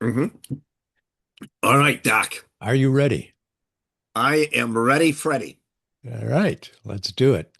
hmm All right, Doc. Are you ready? I am ready, Freddy. All right, let's do it.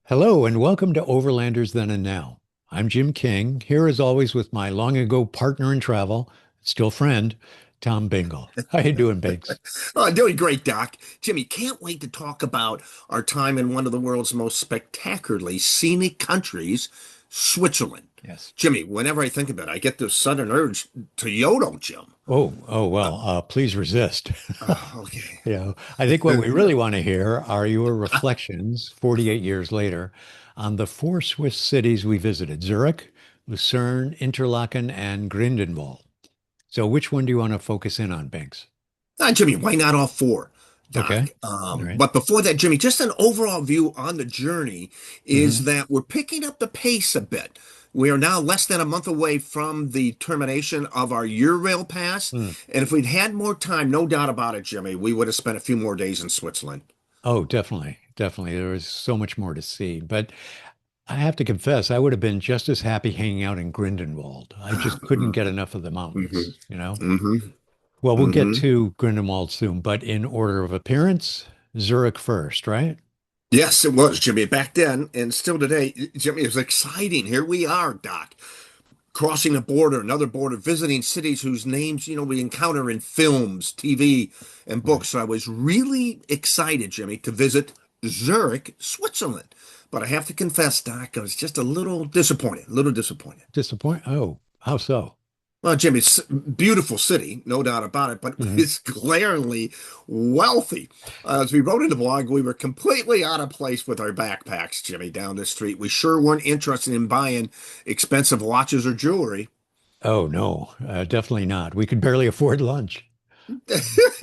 Hello, and welcome to Overlanders Then and Now. I'm Jim King, here as always with my long ago partner in travel, still friend, Tom Bingle. How you doing, Binks? Oh, doing great, Doc. Jimmy, can't wait to talk about our time in one of the world's most spectacularly scenic countries, Switzerland. Yes. Jimmy, whenever I think of it, I get this sudden urge to yodel, Jim. Oh, Uh, well, please resist. okay. I think what we really want to hear are your reflections 48 years later on the four Swiss cities we visited: Zurich, Lucerne, Interlaken, and Grindelwald. So which one do you want to focus in on, Banks? Jimmy, why not all four, Okay. Doc? All right. But before that, Jimmy, just an overall view on the journey Mm-hmm. is that we're picking up the pace a bit. We are now less than a month away from the termination of our Eurail pass. Hmm. And if we'd had more time, no doubt about it, Jimmy, we would have spent a few more days in Switzerland. Oh, definitely. Definitely. There was so much more to see. But I have to confess, I would have been just as happy hanging out in Grindelwald. I just couldn't get enough of the hmm mountains. hmm Well, we'll get hmm to Grindelwald soon, but in order of appearance, Zurich first, right? Yes, it was, Jimmy. Back then and still today, Jimmy, it was exciting. Here we are, Doc. Crossing a border, another border, visiting cities whose names, we encounter in films, TV, and Right. books. So I was really excited, Jimmy, to visit Zurich, Switzerland. But I have to confess, Doc, I was just a little disappointed, a little disappointed. Disappoint? Oh, how so? Well, Jimmy, beautiful city, no doubt about it, but Hmm. it's glaringly wealthy. As we wrote in the blog, we were completely out of place with our backpacks, Jimmy, down the street. We sure weren't interested in buying expensive watches or jewelry. Oh, no, definitely not. We could barely afford lunch.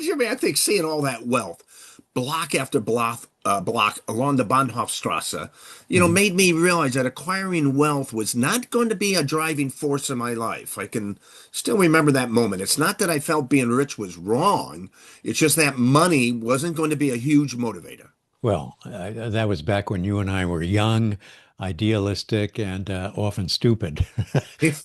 Jimmy, I think seeing all that wealth, block after block along the Bahnhofstrasse, Mhm. made me realize that acquiring wealth was not going to be a driving force in my life. I can still remember that moment. It's not that I felt being rich was wrong. It's just that money wasn't going to be a huge motivator. Well, that was back when you and I were young, idealistic, and often stupid.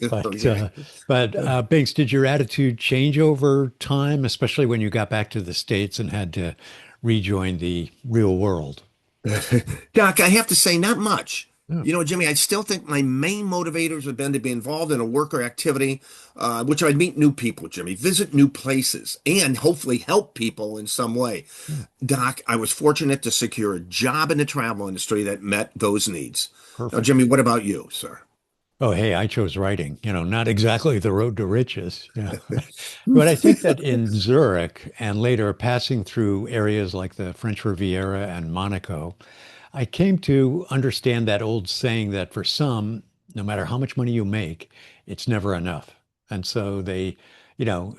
But Okay. uh, but Binks, did your attitude change over time, especially when you got back to the States and had to rejoin the real world? Doc, I have to say, not much. Oh, Jimmy, I still think my main motivators have been to be involved in a work or activity, which I'd meet new people, Jimmy, visit new places, and hopefully help people in some way. yeah, Doc, I was fortunate to secure a job in the travel industry that met those needs. Now, perfect. Jimmy, what about you, sir? Oh, hey, I chose writing, not exactly the road to riches. Yeah. But I think that in Zurich and later passing through areas like the French Riviera and Monaco, I came to understand that old saying that for some, no matter how much money you make, it's never enough. And so they,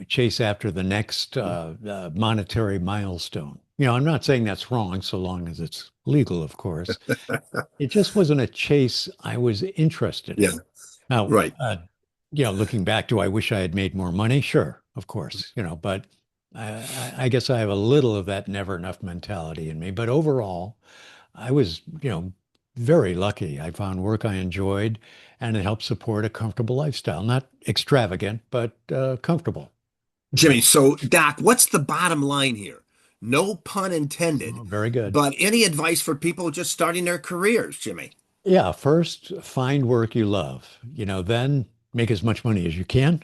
chase after the next monetary milestone. I'm not saying that's wrong, so long as it's legal, of course. It just wasn't a chase I was interested Yeah, in. Now, right. looking back, do I wish I had made more money? Sure, of course, but I guess I have a little of that never enough mentality in me. But overall, I was, very lucky. I found work I enjoyed and it helped support a comfortable lifestyle. Not extravagant, but comfortable. Jimmy, so Doc, what's the bottom line here? No pun intended, Oh, very good. but any advice for people just starting their careers, Jimmy? Yeah, first find work you love, then make as much money as you can,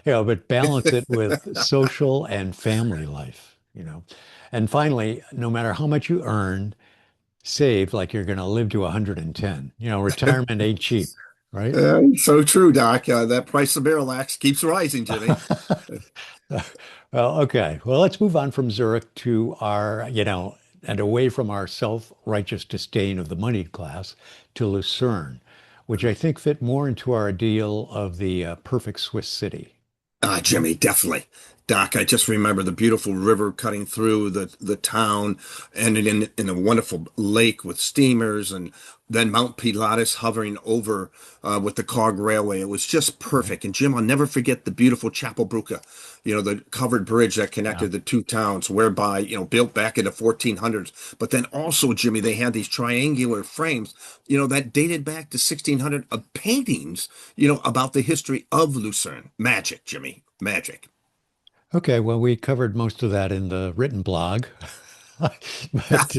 but balance it with social and family life. And finally, no matter how much you earn, save like you're going to live to 110. Retirement ain't cheap, right? So true, Doc. That price of Miralax keeps rising, Jimmy. Well, okay. Well, let's move on from Zurich to our and away from our self-righteous disdain of the moneyed class to Lucerne, which I think fit more into our ideal of the perfect Swiss city. Jimmy, definitely. Doc, I just remember the beautiful river cutting through the town, and in a wonderful lake with steamers, and then Mount Pilatus hovering over with the Cog Railway. It was just Yeah. perfect. And Jim, I'll never forget the beautiful Chapel Brücke, the covered bridge that Yeah. connected the two towns, whereby, built back in the 1400s. But then also, Jimmy, they had these triangular frames, that dated back to 1600 of paintings, about the history of Lucerne. Magic, Jimmy, magic. Okay, well, we covered most of that in the written blog. But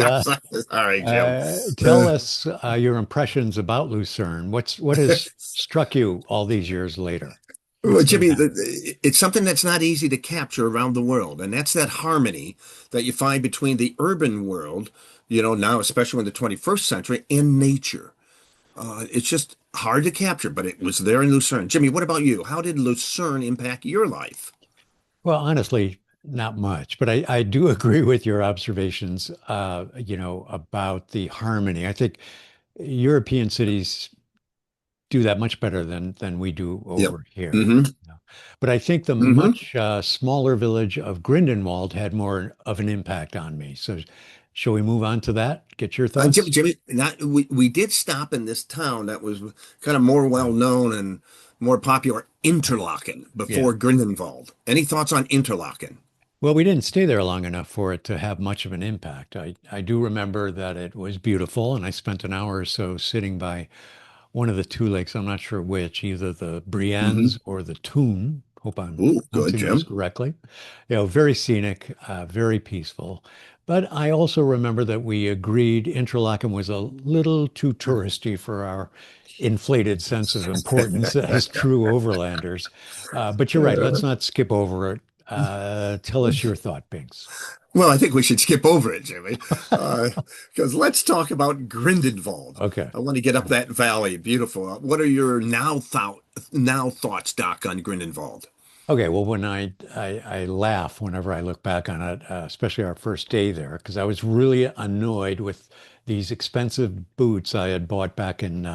All right, Jim. tell us your impressions about Lucerne. What has struck you all these years later? Well, What's Jimmy, stand out? it's something that's not easy to capture around the world, and that's that harmony that you find between the urban world, now especially in the 21st century, and nature. It's just hard to capture, but it was there in Lucerne. Jimmy, what about you? How did Lucerne impact your life? Well, honestly, not much, but I do agree with your observations, about the harmony. I think European cities do that much better than we do Yep. over here. Hmm. You know. But I think the Hmm. much smaller village of Grindelwald had more of an impact on me. So, shall we move on to that? Get your Jimmy, thoughts? Jimmy, we did stop in this town that was kind of more well Yeah. known and more popular, Interlaken, Yeah. before Grindelwald. Any thoughts on Interlaken? Well, we didn't stay there long enough for it to have much of an impact. I do remember that it was beautiful, and I spent an hour or so sitting by one of the two lakes. I'm not sure which, either the Hmm. Brienz or the Thun. Hope I'm Ooh, good, pronouncing those Jim. correctly. Very scenic, very peaceful. But I also remember that we agreed Interlaken was a little too touristy for our inflated sense of importance as true overlanders. But you're right. Let's not skip over it. Tell us your thought, Binks. Well, I think we should skip over it, Jimmy, because let's talk about Grindelwald. Okay. I want to get up that valley. Beautiful. What are your now thoughts, Doc, on Grindelwald? Okay, well, when I laugh whenever I look back on it, especially our first day there, because I was really annoyed with these expensive boots I had bought back in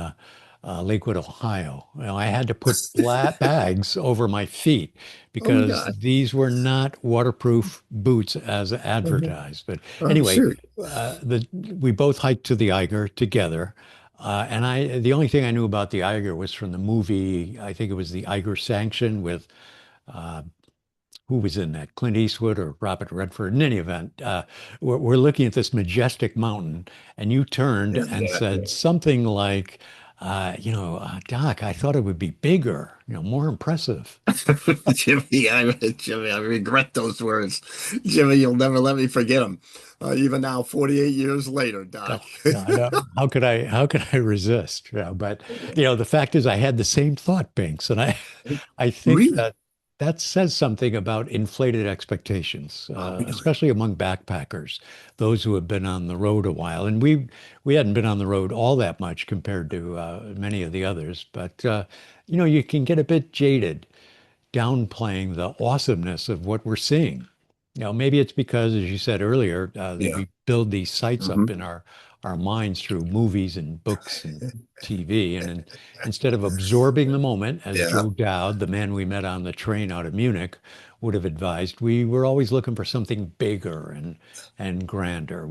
Lakewood, Ohio. I had to put flat bags over my feet Oh my because God. these were not waterproof boots as advertised. But I'm anyway, serious. we both hiked to the Eiger together. The only thing I knew about the Eiger was from the movie. I think it was the Eiger Sanction with uh, who was in that, Clint Eastwood or Robert Redford. In any event, we're looking at this majestic mountain, and you turned and Yeah. said something like, Doc, I thought it would be bigger, more impressive. Jimmy, I regret those words. Jimmy, you'll never let me forget them. Even now, 48 years later, Doc. How could I resist? But the fact is, I had the same thought, Binks, and I think Really? that that says something about inflated expectations, Oh, really? especially among backpackers, those who have been on the road a while. And we hadn't been on the road all that much compared to many of the others, but you can get a bit jaded downplaying the awesomeness of what we're seeing. Maybe it's because, as you said earlier, that Yeah. we build these sites up Hmm. in our minds through movies and books and TV. And instead of absorbing the moment, as Yeah. Joe Dowd, the man we met on the train out of Munich, would have advised, we were always looking for something bigger and grander.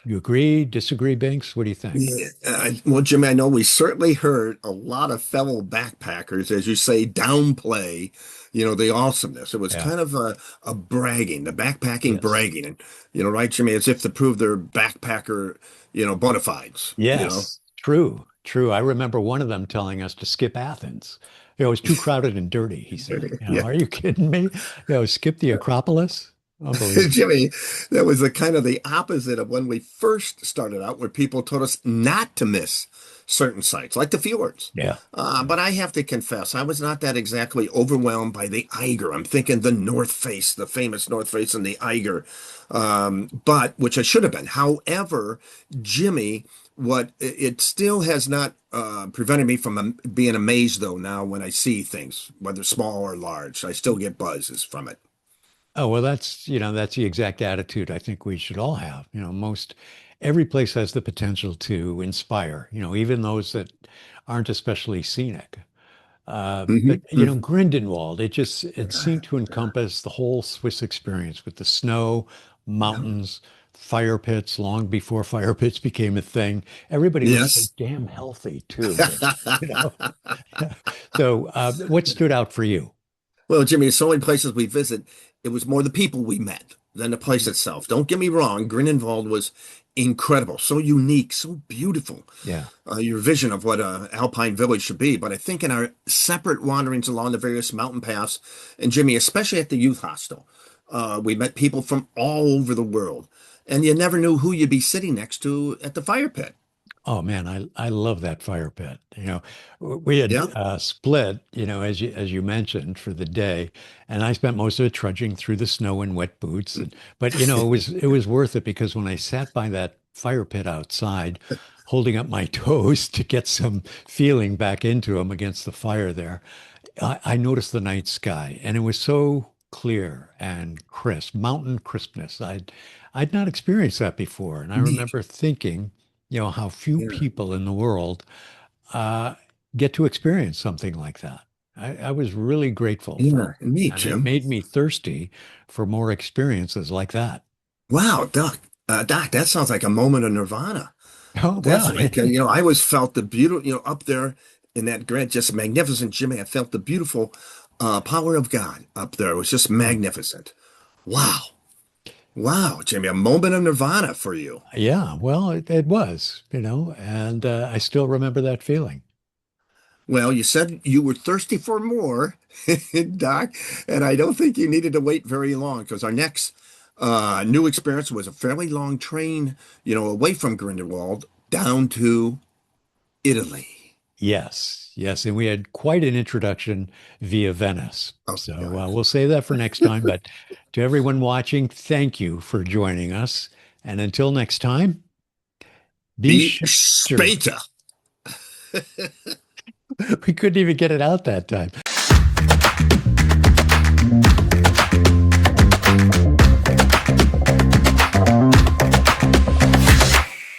You agree, disagree, Binks? What do you think? Yeah, well, Jimmy, I know we certainly heard a lot of fellow backpackers, as you say, downplay, the awesomeness. It was Yeah. kind of a bragging, the backpacking Yes. bragging, and right, Jimmy, as if to prove their backpacker, bona fides. Yes, true, true. I remember one of them telling us to skip Athens. It was too crowded and dirty, he said. Yeah. Are you kidding me? Skip the Acropolis? Unbelievable. Jimmy, that was the kind of the opposite of when we first started out, where people told us not to miss certain sites, like the fjords. Yeah. But I have to confess, I was not that exactly overwhelmed by the Eiger. I'm thinking the North Face, the famous North Face and the Eiger, but which I should have been. However, Jimmy, what it still has not prevented me from being amazed, though, now when I see things, whether small or large, I still get buzzes from it. Oh, well, that's the exact attitude I think we should all have. Every place has the potential to inspire, even those that aren't especially scenic. But Hmm. Grindelwald, it seemed to encompass the whole Swiss experience with the snow, Yeah. mountains, fire pits, long before fire pits became a thing. Everybody was so Yes. damn healthy too. You know. So, what stood out for you? Well, Jimmy, so many places we visit, it was more the people we met than the place itself. Don't get me wrong, Grindelwald was incredible, so unique, so beautiful. Yeah. Your vision of what a alpine village should be. But I think in our separate wanderings along the various mountain paths, and Jimmy, especially at the youth hostel, we met people from all over the world, and you never knew who you'd be sitting next to at the fire pit. Oh man, I love that fire pit. We had Yeah. split, as you mentioned, for the day, and I spent most of it trudging through the snow in wet boots. But it was worth it because when I sat by that fire pit outside, holding up my toes to get some feeling back into them against the fire there, I noticed the night sky, and it was so clear and crisp, mountain crispness. I'd not experienced that before, and I Neat. remember thinking, how few Yeah. people in the world uh, get to experience something like that. I was really grateful Yeah. for, Neat, and it Jim. made me thirsty for more experiences like that. Wow, Doc, that sounds like a moment of nirvana. Oh, That's well, like, I always felt the beautiful, up there in that grand, just magnificent Jimmy. I felt the beautiful power of God up there. It was just magnificent. Wow. Wow, Jimmy, a moment of nirvana for you. yeah, well, it was, and I still remember that feeling. Well, you said you were thirsty for more, Doc, and I don't think you needed to wait very long because our next new experience was a fairly long train, away from Grindelwald down to Italy. Yes, yes, and we had quite an introduction via Venice. Oh, So God. we'll save that for next time. But to everyone watching, thank you for joining us. And until next time, be Be sure. Spata. We couldn't even get it out that time.